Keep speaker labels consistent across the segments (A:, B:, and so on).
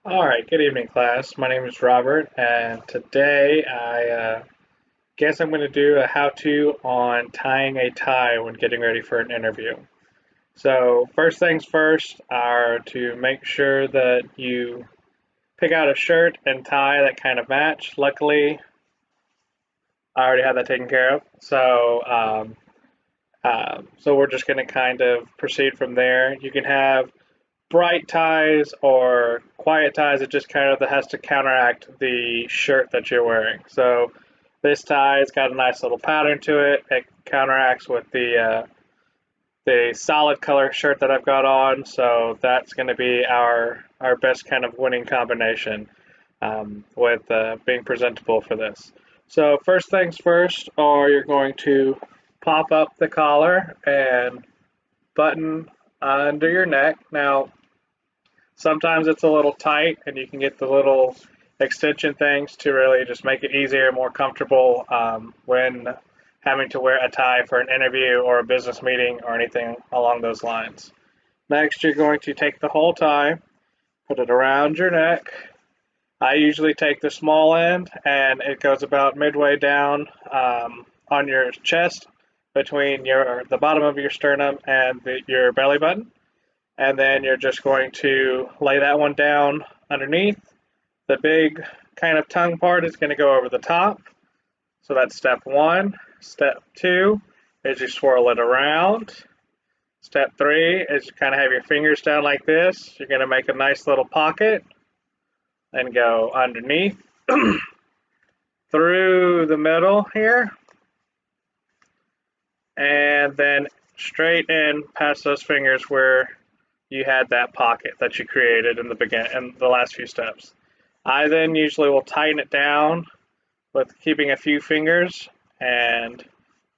A: All right, good evening, class. My name is Robert, and today I guess I'm going to do a how-to on tying a tie when getting ready for an interview. So first things first are to make sure that you pick out a shirt and tie that kind of match. Luckily, I already have that taken care of. So we're just going to kind of proceed from there. You can have bright ties or quiet ties. It just kind of has to counteract the shirt that you're wearing. So this tie has got a nice little pattern to it. It counteracts with the solid color shirt that I've got on. So that's going to be our best kind of winning combination with being presentable for this. So first things first, are you're going to pop up the collar and button under your neck. Now sometimes it's a little tight, and you can get the little extension things to really just make it easier, more comfortable when having to wear a tie for an interview or a business meeting or anything along those lines. Next, you're going to take the whole tie, put it around your neck. I usually take the small end, and it goes about midway down on your chest between the bottom of your sternum and your belly button, and then you're just going to lay that one down underneath. The big kind of tongue part is going to go over the top. So that's step one. Step two is you swirl it around. Step three is you kind of have your fingers down like this. You're going to make a nice little pocket and go underneath through the middle here, and then straight in past those fingers where you had that pocket that you created in the beginning and the last few steps. I then usually will tighten it down with keeping a few fingers, and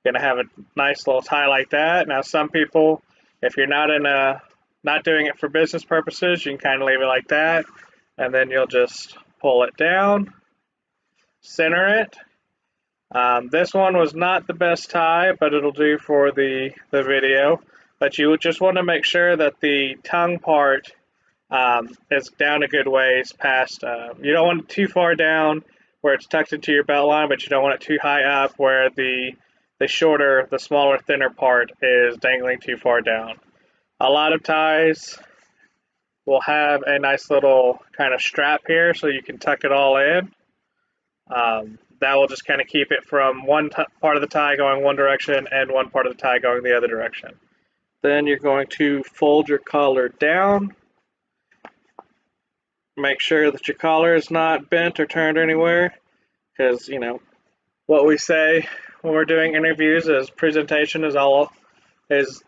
A: gonna have a nice little tie like that. Now some people, if you're not doing it for business purposes, you can kind of leave it like that, and then you'll just pull it down, center it. This one was not the best tie, but it'll do for the video. But you just want to make sure that the tongue part is down a good ways past. You don't want it too far down where it's tucked into your belt line, but you don't want it too high up where the shorter, the smaller, thinner part is dangling too far down. A lot of ties will have a nice little kind of strap here so you can tuck it all in. That will just kind of keep it from part of the tie going one direction and one part of the tie going the other direction. Then you're going to fold your collar down. Make sure that your collar is not bent or turned anywhere, because what we say when we're doing interviews is presentation is all is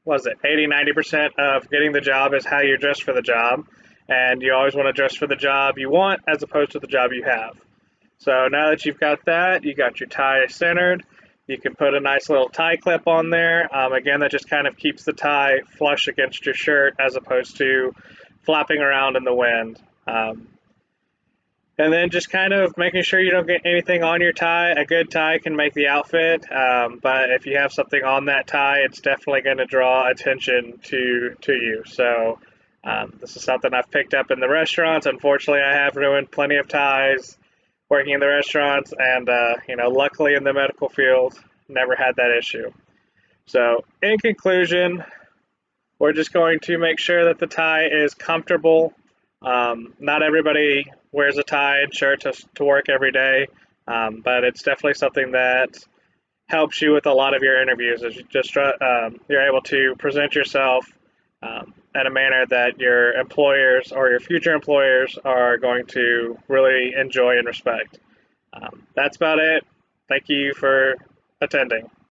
A: was it 80-90% of getting the job is how you're dressed for the job, and you always want to dress for the job you want as opposed to the job you have. So now that you've got that, you got your tie centered, you can put a nice little tie clip on there. Again, that just kind of keeps the tie flush against your shirt as opposed to flapping around in the wind. And then just kind of making sure you don't get anything on your tie. A good tie can make the outfit, but if you have something on that tie, it's definitely going to draw attention to you. So this is something I've picked up in the restaurants. Unfortunately, I have ruined plenty of ties working in the restaurants, and luckily in the medical field, never had that issue. So in conclusion, we're just going to make sure that the tie is comfortable. Not everybody wears a tie and shirt to work every day, but it's definitely something that helps you with a lot of your interviews. As you're able to present yourself in a manner that your employers or your future employers are going to really enjoy and respect. That's about it. Thank you for attending.